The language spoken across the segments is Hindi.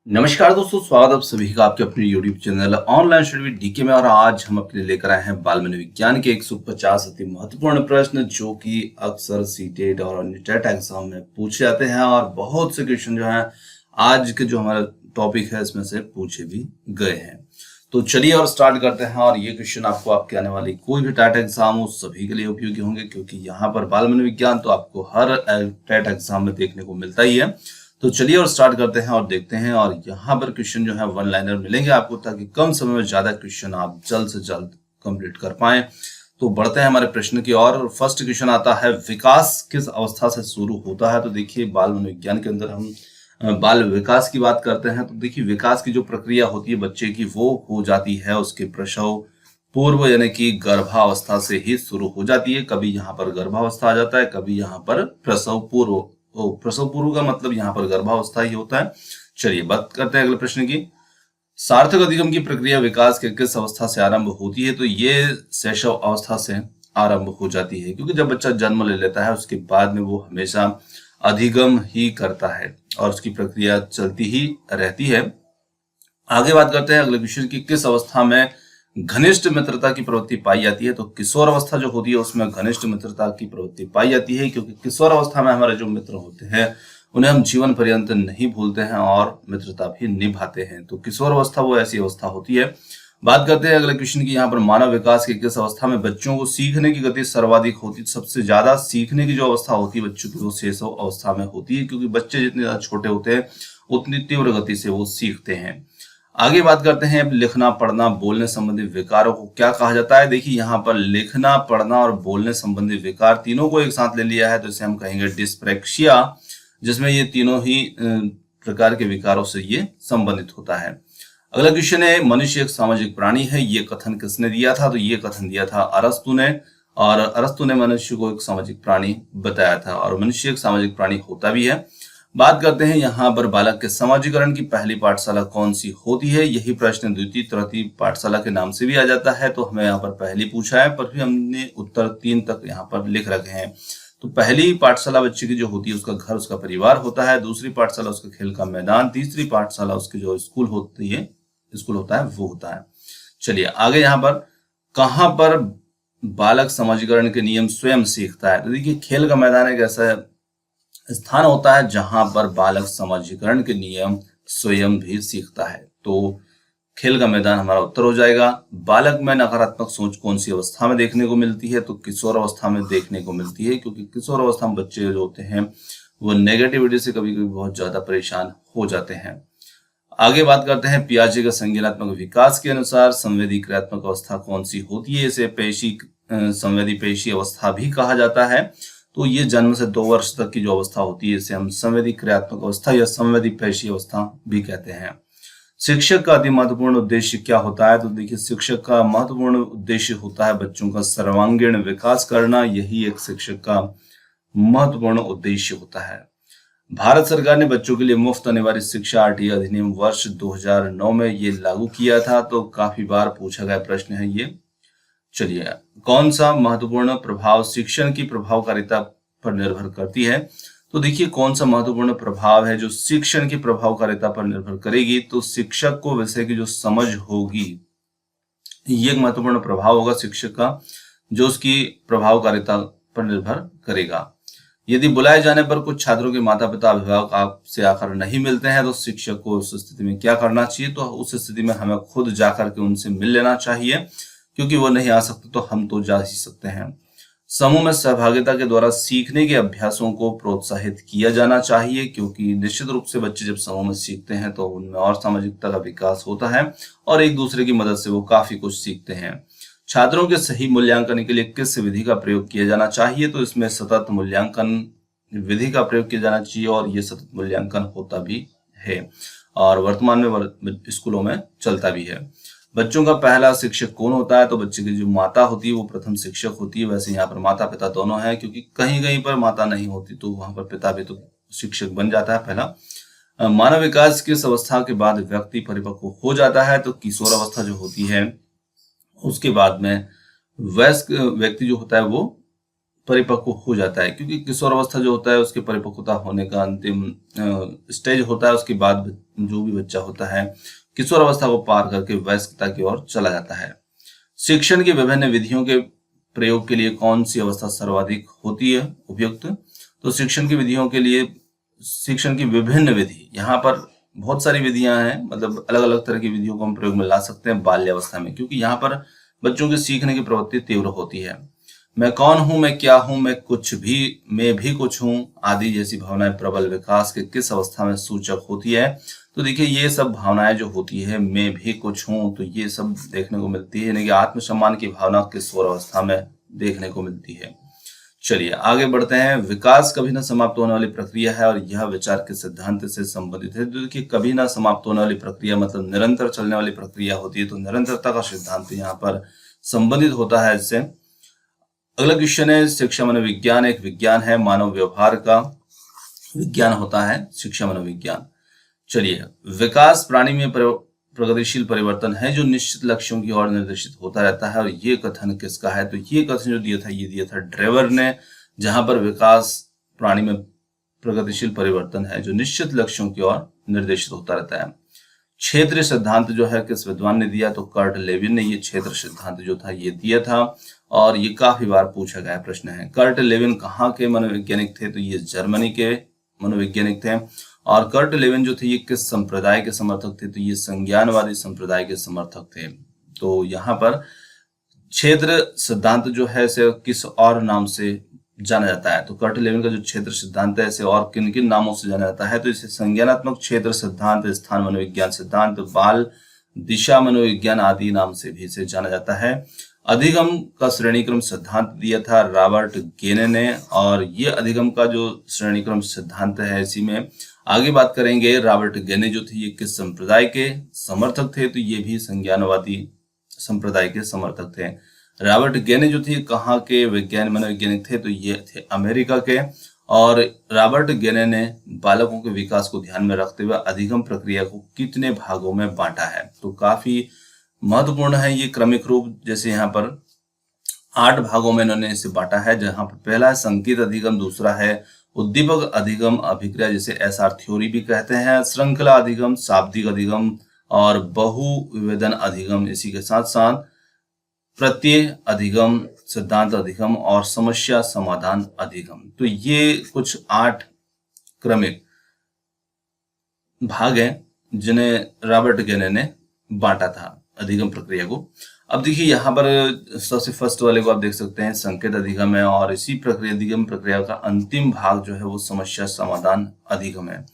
नमस्कार दोस्तों, स्वागत है आप सभी का आपके अपने YouTube channel online study with DK में। और आज हम अपने लेकर आए हैं बाल मनोविज्ञान के 150 अति महत्वपूर्ण प्रश्न जो कि अक्सर सीटेट और अन्य टेट एग्जाम में पूछे जाते हैं। और बहुत से क्वेश्चन जो हैं आज के जो हमारा टॉपिक है इसमें से पूछे भी गए हैं। तो चलिए और स्टार्ट करते हैं। और ये क्वेश्चन आपको आपके आने वाली कोई भी टेट एग्जाम हो सभी के लिए उपयोगी होंगे, क्योंकि यहाँ पर बाल मनोविज्ञान तो आपको हर टेट एग्जाम में देखने को मिलता ही है। तो चलिए और स्टार्ट करते हैं और देखते हैं। और यहाँ पर क्वेश्चन जो है वन लाइनर मिलेंगे आपको, ताकि कम समय में ज्यादा क्वेश्चन आप जल्द से जल्द कंप्लीट कर पाएं। तो बढ़ते हैं हमारे प्रश्न की ओर। फर्स्ट क्वेश्चन आता है, विकास किस अवस्था से शुरू होता है? तो देखिए, बाल मनोविज्ञान के अंदर हम बाल विकास की बात करते हैं। तो देखिए, विकास की जो प्रक्रिया होती है बच्चे की, वो हो जाती है उसके प्रसव पूर्व यानी कि गर्भावस्था से ही शुरू हो जाती है। कभी यहाँ पर गर्भावस्था आ जाता है, कभी यहाँ पर प्रसव पूर्व। प्रसव पूर्व का मतलब यहाँ पर गर्भावस्था ही होता है। चलिए बात करते हैं अगले प्रश्न की। सार्थक अधिगम की प्रक्रिया विकास के किस अवस्था से आरंभ होती है? तो ये शैशव अवस्था से आरंभ हो जाती है, क्योंकि जब बच्चा जन्म ले लेता है उसके बाद में वो हमेशा अधिगम ही करता है और उसकी प्रक्रिया चलती ही रहती है। आगे बात करते हैं अगले क्वेश्चन की, किस अवस्था में घनिष्ठ मित्रता की प्रवृत्ति पाई जाती है? तो किशोर अवस्था जो होती है उसमें घनिष्ठ मित्रता की प्रवृत्ति पाई जाती है, क्योंकि किशोर अवस्था में हमारे जो मित्र होते हैं उन्हें हम जीवन पर्यंत नहीं भूलते हैं और मित्रता भी निभाते हैं। तो किशोर अवस्था वो ऐसी अवस्था होती है। बात करते हैं अगले क्वेश्चन की, यहाँ पर मानव विकास की किस अवस्था में बच्चों को सीखने की गति सर्वाधिक होती है? सबसे ज्यादा सीखने की जो अवस्था होती है बच्चों की, वो शैशव अवस्था में होती है, क्योंकि बच्चे जितने ज्यादा छोटे होते हैं उतनी तीव्र गति से वो सीखते हैं। आगे बात करते हैं, लिखना पढ़ना बोलने संबंधी विकारों को क्या कहा जाता है? देखिए, यहाँ पर लिखना पढ़ना और बोलने संबंधी विकार तीनों को एक साथ ले लिया है, तो इसे हम कहेंगे डिस्प्रेक्सिया, जिसमें ये तीनों ही प्रकार के विकारों से ये संबंधित होता है। अगला क्वेश्चन है, मनुष्य एक सामाजिक प्राणी है, ये कथन किसने दिया था? तो ये कथन दिया था अरस्तु ने। और अरस्तु ने मनुष्य को एक सामाजिक प्राणी बताया था, और मनुष्य एक सामाजिक प्राणी होता भी है। बात करते हैं यहाँ पर बालक के समाजीकरण की पहली पाठशाला कौन सी होती है? यही प्रश्न द्वितीय तृतीय पाठशाला के नाम से भी आ जाता है। तो हमें यहाँ पर पहली पूछा है, पर फिर हमने उत्तर 3 तक यहाँ पर लिख रखे हैं। तो पहली पाठशाला बच्चे की जो होती है उसका घर उसका परिवार होता है, दूसरी पाठशाला उसका खेल का मैदान, तीसरी पाठशाला उसकी जो स्कूल होता है वो होता है। चलिए आगे, यहाँ पर कहाँ पर बालक समाजीकरण के नियम स्वयं सीखता है? तो देखिए, खेल का मैदान एक ऐसा स्थान होता है जहां पर बालक समाजीकरण के नियम स्वयं भी सीखता है। तो खेल का मैदान हमारा उत्तर हो जाएगा। बालक में नकारात्मक सोच कौन सी अवस्था में देखने को मिलती है? तो किशोर अवस्था में देखने को मिलती है, क्योंकि किशोर अवस्था में बच्चे जो होते हैं वो नेगेटिविटी से कभी कभी बहुत ज्यादा परेशान हो जाते हैं। आगे बात करते हैं, पियाजे का संज्ञानात्मक विकास के अनुसार संवेदी क्रियात्मक अवस्था कौन सी होती है? इसे पेशी संवेदी पेशी अवस्था भी कहा जाता है। तो ये जन्म से 2 वर्ष तक की जो अवस्था होती है इसे हम संवेदी क्रियात्मक अवस्था या संवेदी पेशी अवस्था भी कहते हैं। शिक्षक का अति महत्वपूर्ण उद्देश्य क्या होता है? तो देखिए, शिक्षक का महत्वपूर्ण उद्देश्य होता है बच्चों का सर्वांगीण विकास करना। यही एक शिक्षक का महत्वपूर्ण उद्देश्य होता है। भारत सरकार ने बच्चों के लिए मुफ्त अनिवार्य शिक्षा आरटीई अधिनियम वर्ष 2009 में ये लागू किया था। तो काफी बार पूछा गया प्रश्न है ये। चलिए, कौन सा महत्वपूर्ण प्रभाव शिक्षण की प्रभावकारिता पर निर्भर करती है? तो देखिए, कौन सा महत्वपूर्ण प्रभाव है जो शिक्षण की प्रभावकारिता पर निर्भर करेगी? तो शिक्षक को विषय की जो समझ होगी, ये एक महत्वपूर्ण प्रभाव होगा शिक्षक का, जो उसकी प्रभावकारिता पर निर्भर करेगा। यदि बुलाए जाने पर कुछ छात्रों के माता पिता अभिभावक आपसे आकर नहीं मिलते हैं, तो शिक्षक को उस स्थिति में क्या करना चाहिए? तो उस स्थिति में हमें खुद जाकर के उनसे मिल लेना चाहिए, क्योंकि वो नहीं आ सकते तो हम तो जा ही सकते हैं। समूह में सहभागिता के द्वारा सीखने के अभ्यासों को प्रोत्साहित किया जाना चाहिए, क्योंकि निश्चित रूप से बच्चे जब समूह में सीखते हैं तो उनमें और सामाजिकता का विकास होता है और एक दूसरे की मदद से वो काफी कुछ सीखते हैं। छात्रों के सही मूल्यांकन के लिए किस विधि का प्रयोग किया जाना चाहिए? तो इसमें सतत मूल्यांकन विधि का प्रयोग किया जाना चाहिए, और ये सतत मूल्यांकन होता भी है और वर्तमान में स्कूलों में चलता भी है। बच्चों का पहला शिक्षक कौन होता है? तो बच्चे की जो माता होती है वो प्रथम शिक्षक होती है। वैसे यहाँ पर माता पिता दोनों हैं, क्योंकि कहीं कहीं पर माता नहीं होती तो वहां पर पिता भी तो शिक्षक बन जाता है पहला। मानव विकास किस अवस्था के बाद व्यक्ति परिपक्व हो जाता है? तो किशोर अवस्था जो होती है उसके बाद में वयस्क व्यक्ति जो होता है वो परिपक्व हो जाता है, क्योंकि किशोर अवस्था जो होता है उसके परिपक्वता होने का अंतिम स्टेज होता है। उसके बाद जो भी बच्चा होता है किशोर अवस्था को पार करके वयस्कता की ओर चला जाता है। शिक्षण की विभिन्न विधियों के प्रयोग के लिए कौन सी अवस्था सर्वाधिक होती है उपयुक्त? तो शिक्षण की विधियों के लिए शिक्षण की विभिन्न विधि, यहाँ पर बहुत सारी विधियां हैं, मतलब अलग अलग तरह की विधियों को हम प्रयोग में ला सकते हैं बाल्यावस्था में, क्योंकि यहाँ पर बच्चों की सीखने की प्रवृत्ति तीव्र होती है। मैं कौन हूं, मैं क्या हूं, मैं कुछ भी, मैं भी कुछ हूं आदि जैसी भावनाएं प्रबल विकास के किस अवस्था में सूचक होती है? तो देखिए ये सब भावनाएं जो होती है, मैं भी कुछ हूं, तो ये सब देखने को मिलती है, यानी कि आत्मसम्मान की भावना किशोर अवस्था में देखने को मिलती है। चलिए आगे बढ़ते हैं। विकास कभी ना समाप्त होने वाली प्रक्रिया है और यह विचार के सिद्धांत से संबंधित है। तो देखिए कभी ना समाप्त होने वाली प्रक्रिया मतलब निरंतर चलने वाली प्रक्रिया होती है, तो निरंतरता का सिद्धांत यहाँ पर संबंधित होता है इससे। अगला क्वेश्चन है, शिक्षा मनोविज्ञान एक विज्ञान है, मानव व्यवहार का विज्ञान होता है शिक्षा मनोविज्ञान। चलिए, विकास प्राणी में प्रगतिशील परिवर्तन है जो निश्चित लक्ष्यों की ओर निर्देशित होता रहता है। और ये कथन किसका है? तो ये कथन जो दिया था ये दिया था ड्रेवर ने, जहां पर विकास प्राणी में प्रगतिशील परिवर्तन है जो निश्चित लक्ष्यों की ओर निर्देशित होता रहता है। क्षेत्रीय सिद्धांत जो है किस विद्वान ने दिया? तो कर्ट लेविन ने ये क्षेत्र सिद्धांत जो था ये दिया था, और ये काफी बार पूछा गया प्रश्न है। कर्ट लेविन कहाँ के मनोवैज्ञानिक थे? तो ये जर्मनी के मनोवैज्ञानिक थे। और कर्ट लेविन जो थे ये किस संप्रदाय के समर्थक थे? तो ये संज्ञानवादी संप्रदाय के समर्थक थे। तो यहाँ पर क्षेत्र सिद्धांत जो है इसे किस और नाम से जाना जाता है? तो कर्ट लेविन का जो क्षेत्र सिद्धांत है इसे और किन किन नामों से जाना जाता है? तो इसे संज्ञानात्मक क्षेत्र सिद्धांत, स्थान मनोविज्ञान सिद्धांत, बाल दिशा मनोविज्ञान आदि नाम से भी इसे जाना जाता है। अधिगम का श्रेणीक्रम सिद्धांत दिया था रॉबर्ट गेने ने, और ये अधिगम का जो श्रेणीक्रम सिद्धांत है इसी में आगे बात करेंगे। रॉबर्ट गेने जो थे ये किस संप्रदाय के समर्थक थे? तो ये भी संज्ञानवादी संप्रदाय के समर्थक थे। रॉबर्ट गेने जो थे कहाँ के मनोवैज्ञानिक थे? तो ये थे अमेरिका के। और रॉबर्ट गेने ने बालकों के विकास को ध्यान में रखते हुए अधिगम प्रक्रिया को कितने भागों में बांटा है? तो काफी महत्वपूर्ण है ये क्रमिक रूप। जैसे यहाँ पर 8 भागों में इन्होंने इसे बांटा है, जहां पर पहला है संकेत अधिगम, दूसरा है उद्दीपक अधिगम अभिक्रिया जिसे एसआर थ्योरी भी कहते हैं, श्रृंखला अधिगम, शाब्दिक अधिगम और बहुविवेदन अधिगम, इसी के साथ साथ प्रत्यय अधिगम, सिद्धांत अधिगम और समस्या समाधान अधिगम। तो ये कुछ 8 क्रमिक भाग हैं जिन्हें रॉबर्ट गेने ने बांटा था अधिगम प्रक्रिया को। अब देखिए यहाँ पर सबसे फर्स्ट वाले को आप देख सकते हैं संकेत अधिगम है, और इसी प्रक्रिया अधिगम प्रक्रिया का अंतिम भाग जो है वो समस्या समाधान अधिगम है।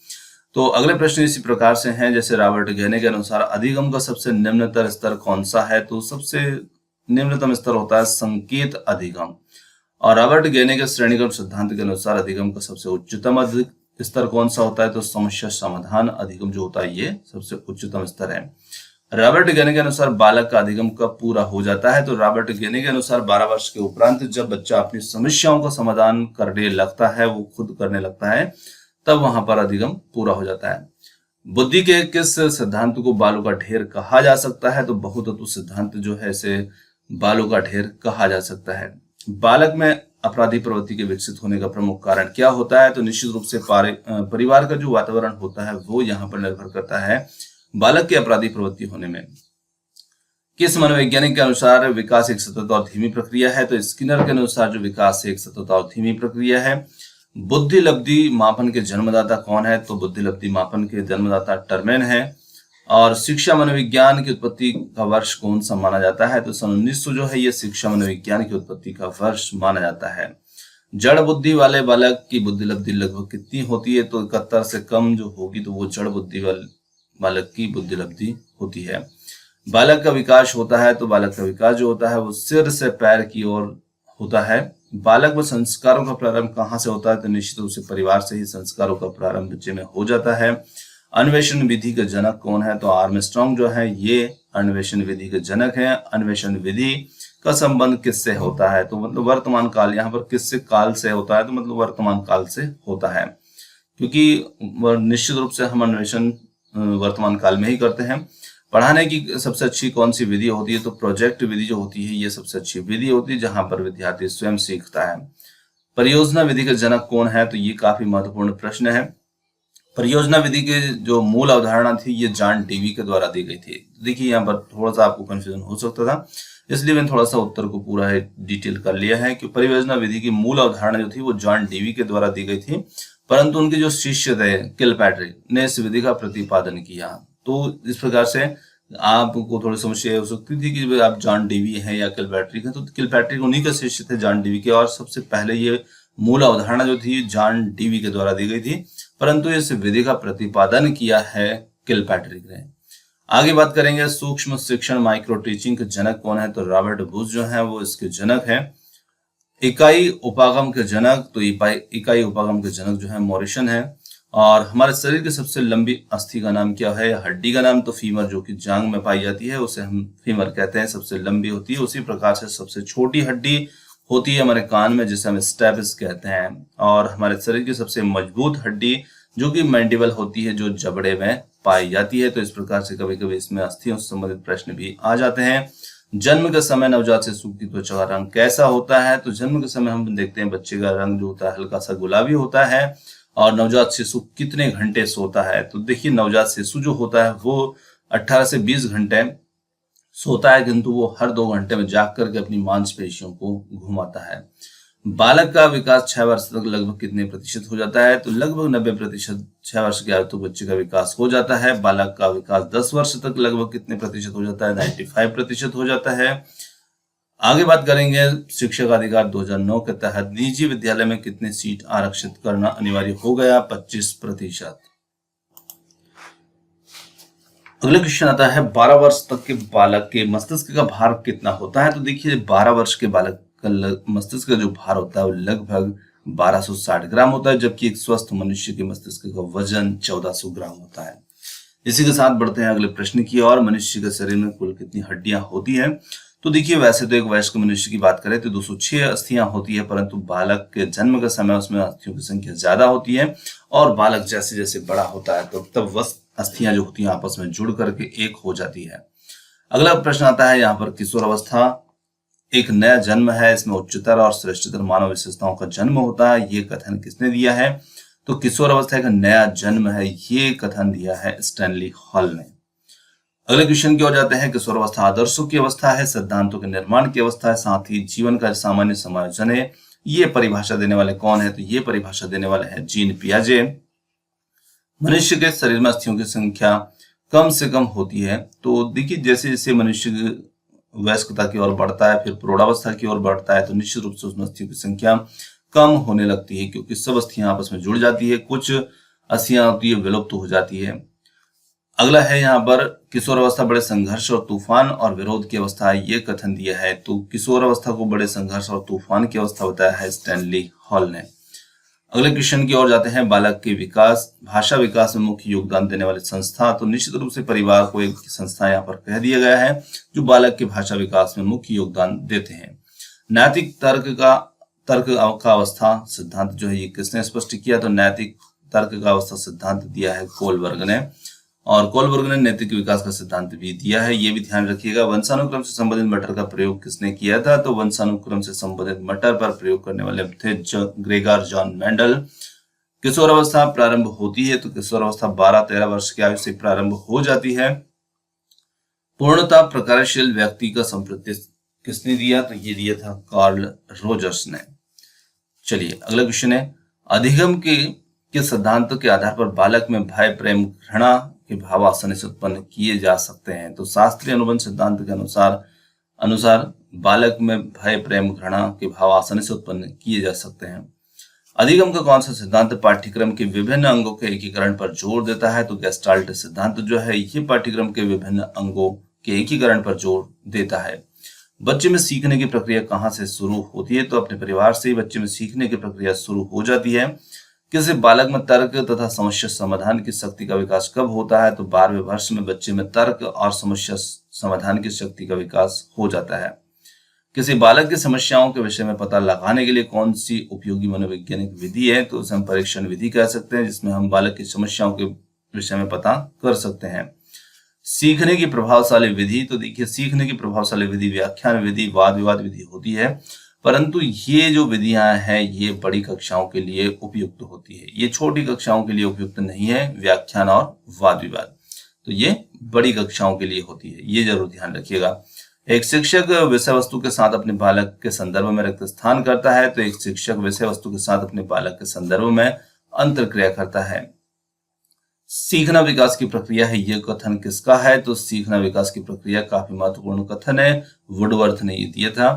तो अगले प्रश्न इसी प्रकार से हैं, जैसे रॉबर्ट गेने के अनुसार अधिगम का सबसे निम्नतर स्तर कौन सा है? तो सबसे निम्नतम स्तर होता है संकेत अधिगम। और रॉबर्ट गेने के श्रेणीक्रम सिद्धांत के अनुसार अधिगम का सबसे उच्चतम स्तर कौन सा होता है? तो समस्या समाधान अधिगम जो होता है ये सबसे उच्चतम स्तर है। रॉबर्ट गेने के अनुसार बालक का अधिगम कब पूरा हो जाता है? तो रॉबर्ट गेने के अनुसार 12 वर्ष के उपरांत जब बच्चा अपनी समस्याओं का समाधान करने लगता है, वो खुद करने लगता है, तब वहां पर अधिगम पूरा हो जाता है। बुद्धि के किस सिद्धांत को बालों का ढेर कहा जा सकता है? तो बहुतत्व सिद्धांत जो है इसे बालों का ढेर कहा जा सकता है। बालक में अपराधी प्रवृत्ति के विकसित होने का प्रमुख कारण क्या होता है? तो निश्चित रूप से परिवार का जो वातावरण होता है वो यहाँ पर निर्भर करता है बालक के अपराधी प्रवृत्ति होने में। किस मनोवैज्ञानिक के अनुसार विकास एक सतत और धीमी प्रक्रिया है? तो स्किनर के अनुसार जो विकास एक सतत और धीमी प्रक्रिया है। बुद्धि लब्धि मापन के जन्मदाता कौन है? तो बुद्धि लब्धि मापन के जन्मदाता टर्मेन है। और शिक्षा मनोविज्ञान की उत्पत्ति का वर्ष कौन सा माना जाता है? तो सन 1900 जो है ये शिक्षा मनोविज्ञान की उत्पत्ति का वर्ष माना जाता है। जड़ बुद्धि वाले बालक की बुद्धि लब्धि लगभग कितनी होती है? तो 71 से कम जो होगी तो वो जड़ बुद्धि वाले बालक की बुद्धि लब्धि होती है। बालक का विकास होता है, तो बालक का विकास जो होता है वो सिर से पैर की ओर होता है। बालक में संस्कारों का प्रारंभ कहाँ से होता है? तो निश्चित रूप से परिवार से ही संस्कारों का प्रारंभ बच्चे में हो जाता है। अन्वेषण विधि के जनक कौन है? तो आर्मस्ट्रांग जो है ये अन्वेषण विधि के जनक है। अन्वेषण विधि का संबंध किससे होता है? तो मतलब वर्तमान काल, यहाँ पर किससे काल से होता है? तो मतलब वर्तमान काल से होता है, क्योंकि निश्चित रूप से हम अन्वेषण वर्तमान काल में ही करते हैं। पढ़ाने की सबसे अच्छी कौन सी विधि होती है? तो प्रोजेक्ट विधि जो होती है ये सबसे अच्छी विधि होती है, जहां पर विद्यार्थी स्वयं सीखता है। परियोजना विधि के जनक कौन है? तो ये काफी महत्वपूर्ण प्रश्न है। परियोजना विधि के जो मूल अवधारणा थी ये जॉन डेवी के द्वारा दी गई थी। देखिए यहाँ पर थोड़ा सा आपको कंफ्यूजन हो सकता था, इसलिए मैंने थोड़ा सा उत्तर को पूरा है डिटेल कर लिया है कि परियोजना विधि की मूल अवधारणा जो थी वो जॉन डेवी के द्वारा दी गई थी, परंतु उनके जो शिष्य थे किलपैट्रिक ने इस विधि का प्रतिपादन किया। तो इस प्रकार से आपको थोड़ी समस्या हो सकती थी कि आप जॉन डेवी हैं या किलपैट्रिक हैं, तो किलपैट्रिक उन्हीं के शिष्य थे जॉन डेवी के, और सबसे पहले ये मूल अवधारणा जो थी जॉन डेवी के द्वारा दी गई थी, परंतु इस विधि का प्रतिपादन किया है किलपैट्रिक ने। आगे बात करेंगे सूक्ष्म शिक्षण माइक्रो टीचिंग के जनक कौन है? तो रॉबर्ट बुश जो है वो इसके जनक है। इकाई उपागम के जनक, तो इकाई उपागम के जनक जो है मॉरिसन है। और हमारे शरीर की सबसे लंबी अस्थि का नाम क्या है? हड्डी का नाम तो फीमर, जो कि जांग में पाई जाती है, उसे हम फीमर कहते हैं, सबसे लंबी होती है। उसी प्रकार से सबसे छोटी हड्डी होती है हमारे कान में, जिसे हम स्टेपिस कहते हैं। और हमारे शरीर की सबसे मजबूत हड्डी जो कि मैंडिबल होती है, जो जबड़े में पाई जाती है। तो इस प्रकार से कभी कभी इसमें अस्थियों से संबंधित प्रश्न भी आ जाते हैं। जन्म के समय नवजात शिशु की त्वचा का रंग कैसा होता है? तो जन्म के समय हम देखते हैं बच्चे का रंग जो होता है हल्का सा गुलाबी होता है। और नवजात शिशु कितने घंटे सोता है? तो देखिए नवजात शिशु जो होता है वो 18 से 20 घंटे सोता है, किंतु वो हर 2 घंटे में जाग करके अपनी मांसपेशियों को घुमाता है। बालक का विकास 6 वर्ष तक लगभग कितने प्रतिशत हो जाता है? तो लगभग 90%। 6 वर्ष की आयु तक बच्चे का विकास हो जाता है। बालक का विकास 10 वर्ष तक लगभग कितने प्रतिशत हो जाता है? 95% हो जाता है। आगे बात करेंगे शिक्षक अधिकार 2009 के तहत निजी विद्यालय में कितने सीट आरक्षित करना अनिवार्य हो गया? 25%। अगला क्वेश्चन आता है 12 वर्ष तक के बालक के मस्तिष्क का भार कितना होता है? तो देखिए 12 वर्ष के बालक का मस्तिष्क का जो भार होता है वो लगभग 1260 ग्राम होता है, जबकि एक स्वस्थ मनुष्य के मस्तिष्क का वजन 1400 ग्राम होता है। इसी के साथ बढ़ते हैं अगले प्रश्न की ओर। मनुष्य के शरीर में कुल कितनी हड्डियां होती हैं? तो देखिए वैसे तो एक वयस्क मनुष्य की बात करें तो 206 अस्थियां होती है, परंतु बालक के जन्म के समय उसमें अस्थियों की संख्या ज्यादा होती है। और बालक जैसे जैसे बड़ा होता है तो तब वह अस्थियां जो होती हैं आपस में जुड़ करके एक हो जाती है। अगला प्रश्न आता है यहाँ पर किशोर अवस्था एक नया जन्म है, इसमें उच्चतर और श्रेष्ठतर मानव विशेषताओं का जन्म होता है, ये कथन किसने दिया है? तो किशोर अवस्था एक नया जन्म है, ये कथन दिया है स्टैनली हॉल ने। अगले क्वेश्चन की ओर जाते हैं। किशोर अवस्था आदर्शों की अवस्था है, सिद्धांतों के निर्माण की अवस्था है, साथ ही जीवन का सामान्य समायोजन है। ये परिभाषा देने वाले कौन है? तो ये परिभाषा देने वाले हैं जीन पियाजे। मनुष्य के शरीर में अस्थियों की संख्या कम से कम होती है। तो देखिए जैसे जैसे मनुष्य वयस्कता की ओर बढ़ता है, फिर प्रौढ़ावस्था की ओर बढ़ता है, तो निश्चित रूप से उसमें अस्थियों की संख्या कम होने लगती है, क्योंकि सब अस्थियां आपस में जुड़ जाती है, कुछ अस्थियां होती है विलुप्त हो जाती है। अगला है यहाँ पर किशोर अवस्था बड़े संघर्ष और तूफान और विरोध की अवस्था है, ये कथन दिया है। तो किशोर अवस्था को बड़े संघर्ष और तूफान की अवस्था बताया है स्टैनली हॉल ने। अगले क्वेश्चन की ओर जाते हैं। बालक के विकास भाषा विकास में मुख्य योगदान देने वाली संस्था, तो निश्चित रूप से परिवार को एक संस्था यहाँ पर कह दिया गया है जो बालक के भाषा विकास में मुख्य योगदान देते हैं। नैतिक तर्क का अवस्था सिद्धांत जो है ये किसने स्पष्ट किया? तो नैतिक तर्क का अवस्था सिद्धांत दिया है कोलबर्ग ने। और कोलबर्ग ने नैतिक विकास का सिद्धांत भी दिया है, ये भी ध्यान रखिएगा। वंशानुक्रम से संबंधित मैटर का प्रयोग किसने किया था? तो वंशानुक्रम से संबंधित मैटर पर प्रयोग करने वाले थे ग्रेगर जॉन मेंडल। किशोर अवस्था प्रारंभ होती है, तो किशोर अवस्था 12-13 वर्ष की आयु से प्रारंभ हो जाती है। पूर्णतः प्रकारशील व्यक्ति का संप्रत्युत किसने दिया? तो ये दिया था कार्ल रोजर्स ने। चलिए अगला क्वेश्चन है। अधिगम के सिद्धांतों के आधार पर बालक में भय प्रेम घृणा के भाव आसानी से उत्पन्न किए जा सकते हैं। तो शास्त्रीय अनुबंध सिद्धांत के अनुसार बालक में भय प्रेम घृणा के भाव आसानी से उत्पन्न किए जा सकते हैं। अधिगम का कौन सा सिद्धांत पाठ्यक्रम के विभिन्न अंगों के एकीकरण पर जोर देता है? तो गेस्टाल्ट सिद्धांत जो है ये पाठ्यक्रम के विभिन्न अंगों के एकीकरण पर जोर देता है। बच्चे में सीखने की प्रक्रिया कहाँ से शुरू होती है? तो अपने परिवार से ही बच्चे में सीखने की प्रक्रिया शुरू हो जाती है। किसी बालक में तर्क तथा समस्या समाधान की शक्ति का विकास कब होता है? तो 12वें वर्ष में बच्चे में तर्क और समस्या समाधान की शक्ति का विकास हो जाता है। किसी बालक की समस्याओं के विषय में पता लगाने के लिए कौन सी उपयोगी मनोवैज्ञानिक विधि है? तो उसे हम परीक्षण विधि कह सकते हैं, जिसमें हम बालक की समस्याओं के विषय में पता कर सकते हैं। सीखने की प्रभावशाली विधि, तो देखिए सीखने की प्रभावशाली विधि व्याख्यान विधि वाद विवाद विधि होती है। परंतु ये जो विधियां हैं ये बड़ी कक्षाओं के लिए उपयुक्त होती है, ये छोटी कक्षाओं के लिए उपयुक्त नहीं है। व्याख्यान और वाद विवाद तो ये बड़ी कक्षाओं के लिए होती है, ये जरूर ध्यान रखिएगा। एक शिक्षक विषय वस्तु के साथ अपने बालक के संदर्भ में रिक्त स्थान करता है, तो एक शिक्षक विषय वस्तु के साथ अपने बालक के संदर्भ में अंतर क्रिया करता है। सीखना विकास की प्रक्रिया है, यह कथन किसका है? तो सीखना विकास की प्रक्रिया काफी महत्वपूर्ण कथन है, वुडवर्थ ने दिया था।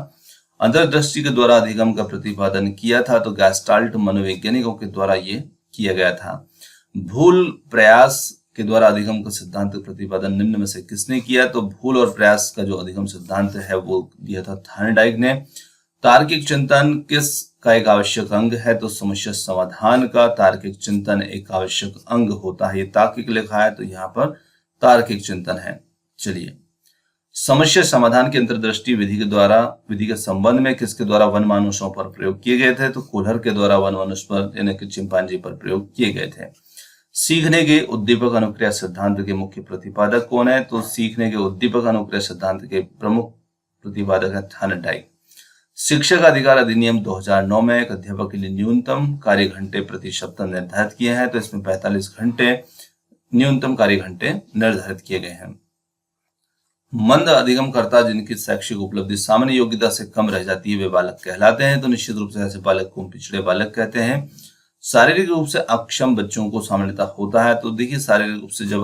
अंतर्दृष्टि के द्वारा अधिगम का प्रतिपादन किया था, तो गैस्टाल्ट मनोवैज्ञानिकों के द्वारा ये किया गया था। भूल प्रयास के द्वारा अधिगम का सिद्धांत प्रतिपादन निम्न में से किसने किया? तो भूल और प्रयास का जो अधिगम सिद्धांत है वो दिया था थॉर्नडाइक ने। तार्किक चिंतन किस का एक आवश्यक अंग है? तो समस्या समाधान का तार्किक चिंतन एक आवश्यक अंग होता है। ये तार्किक लिखा है तो यहाँ पर तार्किक चिंतन है। चलिए, समस्या समाधान की अंतर्दृष्टि विधि के द्वारा, विधि के संबंध में किसके द्वारा वन मानुषों पर प्रयोग किए गए थे? तो कोहलर के द्वारा वन मनुष्य पर यानी कि चिंपांजी पर प्रयोग किए गए थे। सीखने के उद्दीपक अनुक्रिया सिद्धांत के मुख्य प्रतिपादक कौन है? तो सीखने के उद्दीपक अनुक्रिया सिद्धांत के प्रमुख प्रतिपादक है थॉर्नडाइक। शिक्षक अधिकार अधिनियम 2009 में एक अध्यापक के लिए न्यूनतम कार्य घंटे प्रति सप्ताह निर्धारित किए हैं, तो इसमें 45 घंटे न्यूनतम कार्य घंटे निर्धारित किए गए हैं। मंद अधिगमकर्ता जिनकी शैक्षिक उपलब्धि सामान्य योग्यता से कम रह जाती है वे बालक कहलाते हैं, तो निश्चित रूप से ऐसे बालक को पिछड़े बालक कहते हैं। शारीरिक रूप से अक्षम बच्चों को सामान्यतः होता है, तो देखिए शारीरिक रूप से जब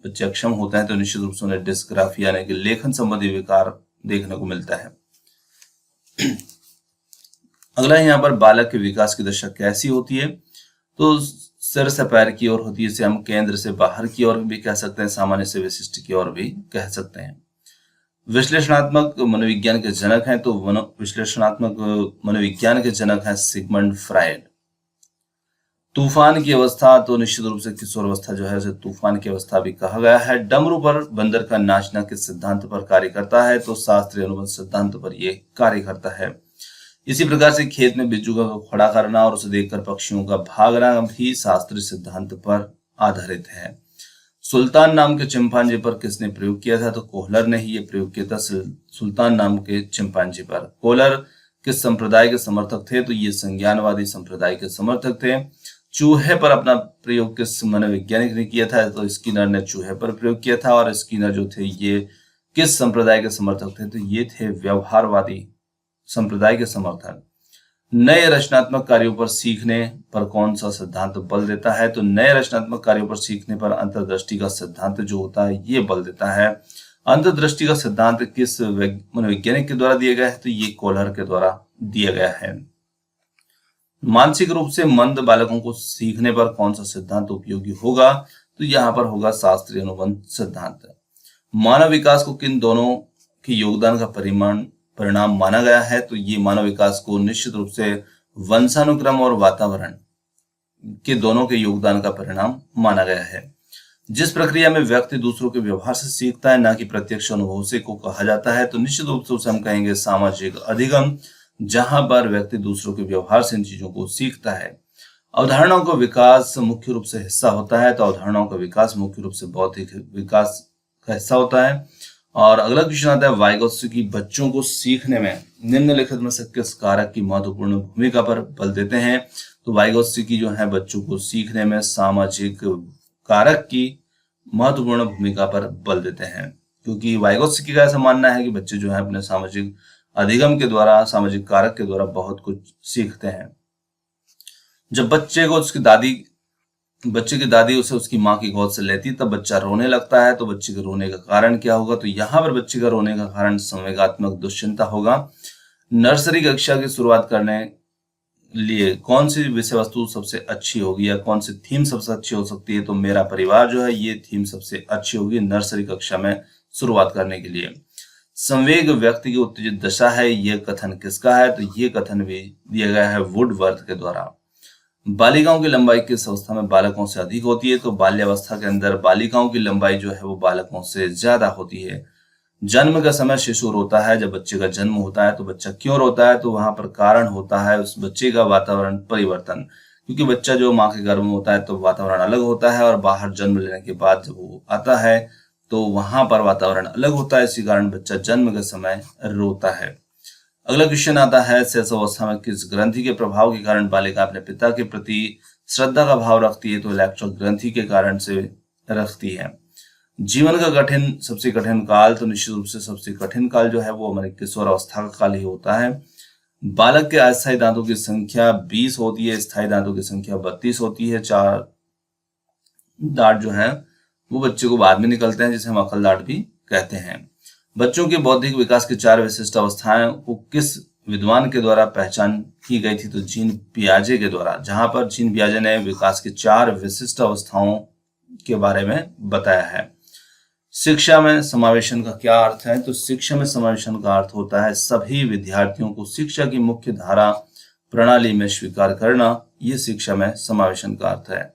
बच्चे अक्षम होते हैं तो निश्चित रूप से उन्हें डिस्ग्राफिया यानी कि लेखन संबंधी विकार देखने को मिलता है। अगला यहाँ पर बालक के विकास की दशा कैसी होती है? तो सिर से पैर की ओर होती है, इसे हम केंद्र से बाहर की ओर भी कह सकते हैं, सामान्य से विशिष्ट की ओर भी कह सकते हैं। विश्लेषणात्मक मनोविज्ञान के जनक हैं, तो विश्लेषणात्मक मनोविज्ञान के जनक हैं सिगमंड फ्रायड। तूफान की अवस्था, तो निश्चित रूप से किशोर अवस्था जो है उसे तूफान की अवस्था भी कहा गया है। डमरू पर बंदर का नाचना किस सिद्धांत पर कार्य करता है? तो शास्त्रीय अनुबंध सिद्धांत पर यह कार्य करता है। इसी प्रकार से खेत में बिज्जू का खड़ा करना और उसे देखकर पक्षियों का भागना भी शास्त्रीय सिद्धांत पर आधारित है। सुल्तान नाम के चिंपांजी पर किसने प्रयोग किया था? तो कोहलर ने ही ये प्रयोग किया था सुल्तान नाम के चिंपांजी पर। कोहलर किस संप्रदाय के समर्थक थे? तो ये संज्ञानवादी संप्रदाय के समर्थक थे। चूहे पर अपना प्रयोग किस मनोवैज्ञानिक ने किया था? तो स्किनर ने चूहे पर प्रयोग किया था। और स्किनर जो थे ये किस संप्रदाय के समर्थक थे? तो ये थे व्यवहारवादी संप्रदाय के समर्थक। नए रचनात्मक कार्यों पर सीखने पर कौन सा सिद्धांत बल देता है? तो नए रचनात्मक कार्यों पर सीखने पर अंतर्दृष्टि का सिद्धांत जो होता है ये बल देता है। अंतर्दृष्टि का सिद्धांत किस मनोवैज्ञानिक के द्वारा दिया गया है? तो ये कोहलर के द्वारा दिया गया है। मानसिक रूप से मंद बालकों को सीखने पर कौन सा सिद्धांत उपयोगी होगा? तो यहाँ पर होगा शास्त्रीय अनुबंध सिद्धांत। मानव विकास को किन दोनों के योगदान का परिणाम माना गया है? तो ये मानव विकास को निश्चित रूप से वंशानुक्रम और वातावरण के दोनों के योगदान का परिणाम माना गया है। जिस प्रक्रिया में व्यक्ति दूसरों के व्यवहार से सीखता है ना कि प्रत्यक्ष अनुभव से को कहा जाता है, तो निश्चित रूप से उसे हम कहेंगे सामाजिक अधिगम, जहां पर व्यक्ति दूसरों के व्यवहार से इन चीजों को सीखता है। अवधारणाओं का विकास मुख्य रूप से हिस्सा होता है, तो अवधारणाओं का विकास मुख्य रूप से बौद्धिक विकास का हिस्सा होता है। और अगला क्वेश्चन आता है वाइगोत्स्की बच्चों को सीखने में निम्नलिखित में से किस कारक की महत्वपूर्ण भूमिका पर बल देते हैं? तो वाइगोत्स्की जो है बच्चों को सीखने में सामाजिक कारक की महत्वपूर्ण भूमिका पर बल देते हैं, क्योंकि वाइगोत्स्की का ऐसा मानना है कि बच्चे जो है अपने सामाजिक अधिगम के द्वारा, सामाजिक कारक के द्वारा बहुत कुछ सीखते हैं। जब बच्चे की दादी उसे उसकी माँ की गोद से लेती तब बच्चा रोने लगता है, तो बच्चे के रोने का कारण क्या होगा? तो यहाँ पर बच्चे का रोने का कारण संवेगात्मक दुश्चिंता होगा। नर्सरी कक्षा की शुरुआत करने लिए कौन सी विषय वस्तु सबसे अच्छी होगी या कौन सी थीम सबसे अच्छी हो सकती है? तो मेरा परिवार जो है ये थीम सबसे अच्छी होगी नर्सरी कक्षा में शुरुआत करने के लिए। संवेग व्यक्ति की उत्तेजित दशा है, यह कथन किसका है? तो ये कथन भी दिया गया है वुडवर्थ के द्वारा। बालिकाओं की लंबाई किस अवस्था में बालकों से अधिक होती है? तो बाल्यावस्था के अंदर बालिकाओं की लंबाई जो है वो बालकों से ज्यादा होती है। जन्म का समय शिशु रोता है, जब बच्चे का जन्म होता है तो बच्चा क्यों रोता है? तो वहां पर कारण होता है उस बच्चे का वातावरण परिवर्तन, क्योंकि बच्चा जो माँ के गर्भ में होता है तो वातावरण अलग होता है और बाहर जन्म लेने के बाद जब वो आता है तो वहां पर वातावरण अलग होता है, इसी कारण बच्चा जन्म के समय रोता है। अगला क्वेश्चन आता है, शेष अवस्था में किस ग्रंथि के प्रभाव के कारण बालिका अपने पिता के प्रति श्रद्धा का भाव रखती है? तो इलेक्ट्रल ग्रंथि के कारण से रखती है। जीवन का सबसे कठिन काल, तो निश्चित रूप से सबसे कठिन काल जो है वो हमारे किशोर अवस्था का काल ही होता है। बालक के अस्थायी दांतों की संख्या 20 होती है, स्थायी दांतों की संख्या 32 होती है। 4 दांत जो है वो बच्चे को बाद में निकलते हैं, जिसे हम अकल दांत भी कहते हैं। बच्चों के बौद्धिक विकास की 4 विशिष्ट अवस्थाएं को किस विद्वान के द्वारा पहचान की गई थी? तो जीन पियाजे के द्वारा, जहां पर जीन पियाजे ने विकास की 4 विशिष्ट अवस्थाओं के बारे में बताया है। शिक्षा में समावेशन का क्या अर्थ है? तो शिक्षा में समावेशन का अर्थ होता है सभी विद्यार्थियों को शिक्षा की मुख्य धारा प्रणाली में स्वीकार करना। यह शिक्षा में समावेशन का अर्थ है।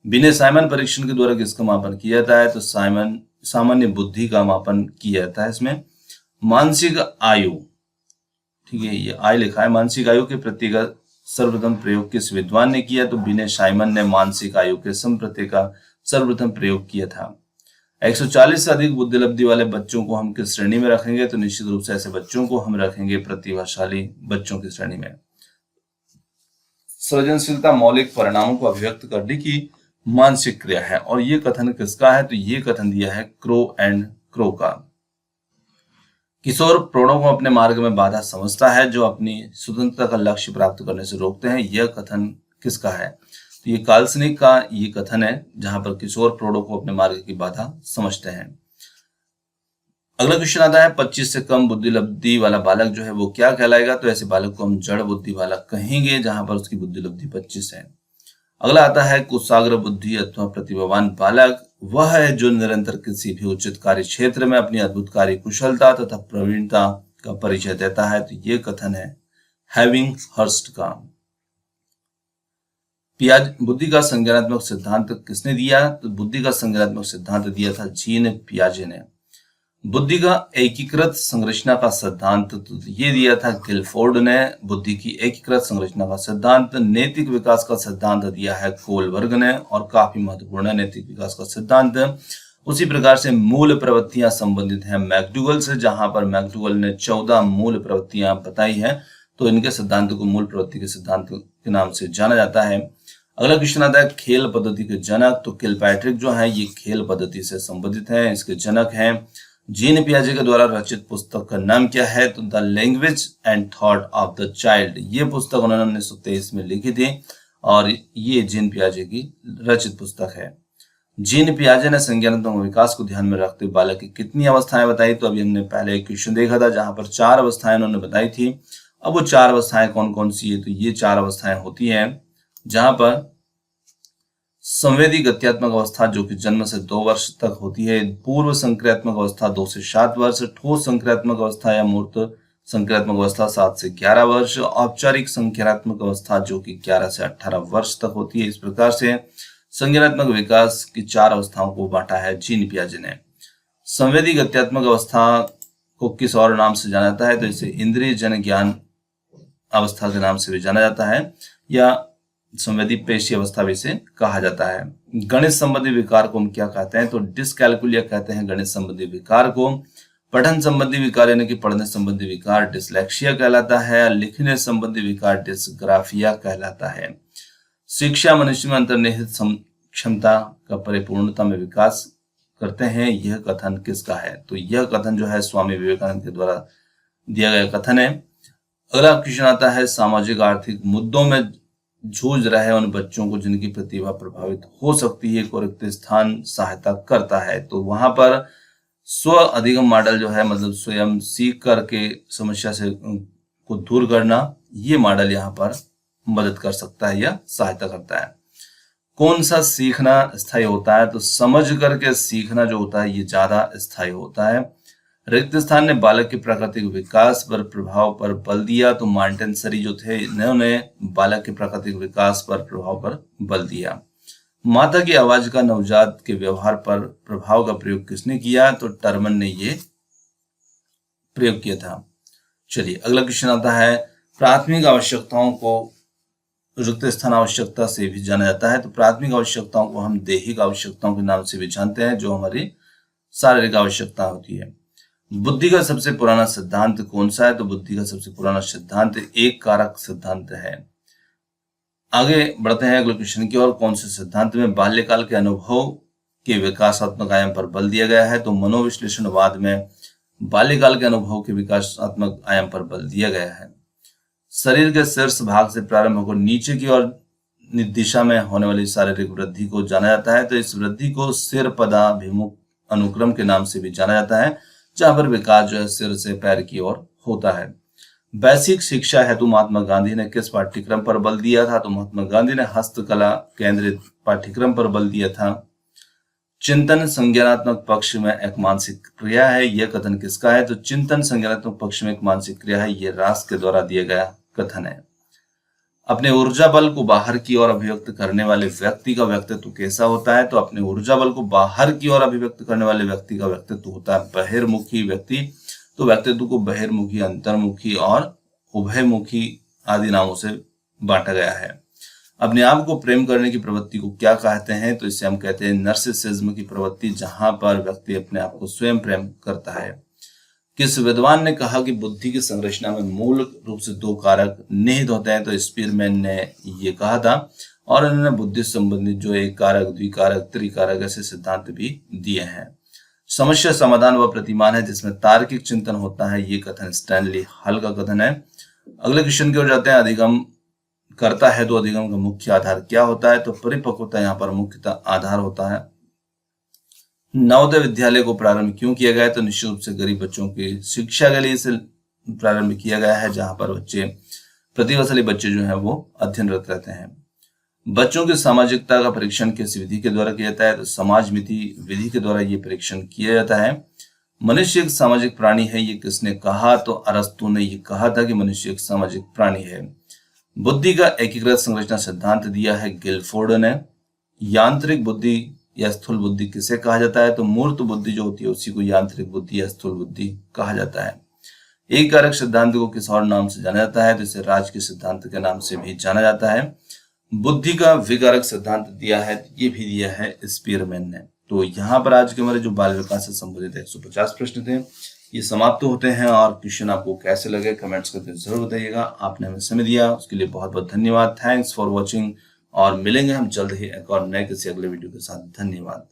बिने साइमन परीक्षण के द्वारा किसका मापन किया जाता है? तो सामान्य बुद्धि का मापन किया जाता है। इसमें मानसिक आयु, ठीक है, ये आय लिखा है। मानसिक आयु के प्रति का सर्वप्रथम प्रयोग किस विद्वान ने किया? तो बिने साइमन ने मानसिक आयु के समप्रत्यय का सर्वप्रथम प्रयोग किया था। 140 से अधिक बुद्धिलब्धि वाले बच्चों को हम किस श्रेणी में रखेंगे? तो निश्चित रूप से ऐसे बच्चों को हम रखेंगे प्रतिभाशाली बच्चों की श्रेणी में। सृजनशीलता मौलिक परिणामों को अभिव्यक्त करने की मानसिक क्रिया है, और ये कथन किसका है? तो ये कथन दिया है क्रो एंड क्रो का। किशोर प्रौढ़ों को अपने मार्ग में बाधा समझता है जो अपनी स्वतंत्रता का लक्ष्य प्राप्त करने से रोकते हैं। यह कथन किसका है? तो ये काल्सनिक का ये कथन है, जहां पर किशोर प्रौढ़ों को अपने मार्ग की बाधा समझते हैं। अगला क्वेश्चन आता है, 25 से कम बुद्धिलब्धि वाला बालक जो है वो क्या कहलाएगा? तो ऐसे बालक को हम जड़ बुद्धि वाला कहेंगे, जहां पर उसकी बुद्धिलब्धि 25 है। अगला आता है, कुशाग्र बुद्धि अथवा प्रतिभावान बालक वह है जो निरंतर किसी भी उचित कार्य क्षेत्र में अपनी अद्भुत कार्य कुशलता तथा प्रवीणता का परिचय देता है। तो ये कथन है हैविंग हर्स्ट का। बुद्धि का संज्ञानात्मक सिद्धांत किसने दिया? तो बुद्धि का संज्ञानात्मक सिद्धांत दिया था जीन पियाजे ने। बुद्धि का एकीकृत संरचना का सिद्धांत तो ये दिया था गिलफोर्ड ने। बुद्धि की एकीकृत संरचना का सिद्धांत। नैतिक विकास का सिद्धांत दिया है कोलबर्ग ने, और काफी महत्वपूर्ण है नैतिक विकास का सिद्धांत। उसी प्रकार से मूल प्रवृत्तियां संबंधित हैं मैकडूगल से, जहां पर मैकडूगल ने 14 मूल प्रवृत्तियां बताई हैं। तो इनके सिद्धांत को मूल प्रवृत्ति के सिद्धांत के नाम से जाना जाता है। अगला क्वेश्चन आता है, खेल पद्धति के जनक। तो किलपैट्रिक जो है ये खेल पद्धति से संबंधित है, इसके जनक हैं। जीन पियाजे के द्वारा रचित पुस्तक का नाम क्या है? तो the language and thought of the child. ये पुस्तक उन्होंने 1923 में लिखी थी, और ये जीन पियाजे की रचित पुस्तक है। जीन पियाजे ने संज्ञानात्मक विकास को ध्यान में रखते हुए बालक की कितनी अवस्थाएं बताई? तो अभी हमने पहले एक क्वेश्चन देखा था जहां पर 4 अवस्थाएं उन्होंने बताई थी। अब वो 4 अवस्थाएं कौन कौन सी है? तो ये 4 अवस्थाएं होती हैं, जहां पर संवेदी गत्यात्मक अवस्था जो कि जन्म से 2 वर्ष तक होती है, पूर्व संक्रियात्मक अवस्था 2 से 7 वर्ष, ठोस संक्रियात्मक अवस्था या मूर्त संक्रियात्मक अवस्था 7 से 11 वर्ष, औपचारिक संक्रियात्मक अवस्था जो कि 11 से 18 वर्ष तक होती है। इस प्रकार से संज्ञानात्मक विकास की 4 अवस्थाओं को बांटा है जीन पियाजे ने। संवेदी गत्यात्मक अवस्था को किस और नाम से जाना जाता है? तो इसे इंद्रिय जन ज्ञान अवस्था के नाम से भी जाना जाता है, या संवेदी पेशी अवस्था भी इसे कहा जाता है। गणित संबंधी विकार को हम क्या कहते हैं? तो डिसकैलकुलिया कहते हैं गणित संबंधी विकार को। पठन संबंधी विकार यानी कि पढ़ने संबंधी विकार डिसलेक्सिया कहलाता है। लिखने संबंधी विकार डिसग्राफिया कहलाता है। शिक्षा मनुष्य में अंतर्निहित क्षमता का परिपूर्णता में विकास करते हैं। यह कथन किसका है? तो यह कथन जो है स्वामी विवेकानंद के द्वारा दिया गया कथन है। अगला क्वेश्चन आता है, सामाजिक आर्थिक मुद्दों में जूझ रहे उन बच्चों को जिनकी प्रतिभा प्रभावित हो सकती है को रिक्त स्थान सहायता करता है। तो वहां पर स्व अधिगम मॉडल जो है, मतलब स्वयं सीख करके समस्या से को दूर करना, ये मॉडल यहाँ पर मदद कर सकता है या सहायता करता है। कौन सा सीखना स्थायी होता है? तो समझ करके सीखना जो होता है ये ज्यादा स्थायी होता है। रिक्त स्थान ने बालक के प्राकृतिक विकास पर प्रभाव पर बल दिया। तो मॉन्टेसरी जो थे इन्होंने बालक के प्राकृतिक विकास पर प्रभाव पर बल दिया। माता की आवाज का नवजात के व्यवहार पर प्रभाव का प्रयोग किसने किया? तो टर्मन ने ये प्रयोग किया था। चलिए अगला क्वेश्चन आता है, प्राथमिक आवश्यकताओं को रिक्त स्थान आवश्यकता से भी जाना जाता है। तो प्राथमिक आवश्यकताओं को हम दैहिक आवश्यकताओं के नाम से भी जानते हैं, जो हमारी शारीरिक आवश्यकता होती है। बुद्धि का सबसे पुराना सिद्धांत कौन सा है? तो बुद्धि का सबसे पुराना सिद्धांत एक कारक सिद्धांत है। आगे बढ़ते हैं अगले क्वेश्चन की ओर। कौन से सिद्धांत में बाल्यकाल के अनुभव के विकासात्मक आयाम पर बल दिया गया है? तो मनोविश्लेषणवाद में बाल्यकाल के अनुभव के विकासात्मक आयाम पर बल दिया गया है। शरीर के शीर्ष भाग से प्रारंभ होकर नीचे की ओर दिशा में होने वाली शारीरिक वृद्धि को जाना जाता है। तो इस वृद्धि को सिर पदाभिमुख अनुक्रम के नाम से भी जाना जाता है, जहां पर विकास जो है सिर से पैर की ओर होता है। बेसिक शिक्षा हेतु महात्मा गांधी ने किस पाठ्यक्रम पर बल दिया था? तो महात्मा गांधी ने हस्तकला केंद्रित पाठ्यक्रम पर बल दिया था। चिंतन संज्ञानात्मक पक्ष में एक मानसिक क्रिया है, यह कथन किसका है? तो चिंतन संज्ञानात्मक पक्ष में एक मानसिक क्रिया है, यह रास के द्वारा दिया गया कथन है। अपने ऊर्जा बल को बाहर की ओर अभिव्यक्त करने वाले व्यक्ति का व्यक्तित्व कैसा होता है? तो अपने ऊर्जा बल को बाहर की ओर अभिव्यक्त करने वाले व्यक्ति का व्यक्तित्व होता है बहिर्मुखी व्यक्ति। तो व्यक्तित्व को बहिर्मुखी, अंतर्मुखी और उभयमुखी आदि नामों से बांटा गया है। अपने आप को प्रेम करने की प्रवृत्ति को क्या कहते हैं? तो इसे हम कहते हैं नर्सिसिज्म की प्रवृत्ति, जहां पर व्यक्ति अपने आप को स्वयं प्रेम करता है। किस विद्वान ने कहा कि बुद्धि की संरचना में मूल रूप से दो कारक निहित होते हैं? तो स्पीरमैन ने ये कहा था, और उन्होंने बुद्धि संबंधित जो एक कारक, द्विकारक, त्रिकारक ऐसे सिद्धांत भी दिए हैं। समस्या समाधान व प्रतिमान है जिसमें तार्किक चिंतन होता है, ये कथन स्टैनली हल का कथन है। अगले क्वेश्चन की ओर जाते हैं। अधिगम करता है तो अधिगम का मुख्य आधार क्या होता है? तो परिपक्वता यहाँ पर मुख्यतः आधार होता है। नवोदय विद्यालय को प्रारंभ क्यों किया गया है? तो निश्चित रूप से गरीब बच्चों की शिक्षा के लिए इसे प्रारंभ किया गया है, जहां पर प्रतिभाशाली बच्चे जो है वो अध्ययनरत रहते हैं। बच्चों की सामाजिकता का परीक्षण किस विधि के द्वारा किया जाता है? तो समाज मिति विधि के द्वारा ये परीक्षण किया जाता है। मनुष्य एक सामाजिक प्राणी है, ये किसने कहा? तो अरस्तु ने ये कहा था कि मनुष्य एक सामाजिक प्राणी है। बुद्धि का एकीकृत संरचना सिद्धांत दिया है गिलफोर्ड ने। यांत्रिक बुद्धि या स्थूल बुद्धि किसे कहा जाता है? तो मूर्त बुद्धि जो होती है उसी को यांत्रिक बुद्धि या स्थूल बुद्धि कहा जाता है। एक कारक सिद्धांत को किस और नाम से जाना जाता है? तो इसे राज के सिद्धांत के नाम से भी जाना जाता है। बुद्धि का विकारक सिद्धांत दिया है, ये भी दिया है स्पीरमैन ने। तो यहाँ पर आज के हमारे जो बाल विकास से संबंधित 150 प्रश्न थे ये समाप्त होते हैं। और क्वेश्चन आपको कैसे लगे कमेंट्स करके जरूर बताइएगा। आपने हमें समय दिया उसके लिए बहुत बहुत धन्यवाद। थैंक्स फॉर वॉचिंग, और मिलेंगे हम जल्द ही एक और नए किसी अगले वीडियो के साथ। धन्यवाद।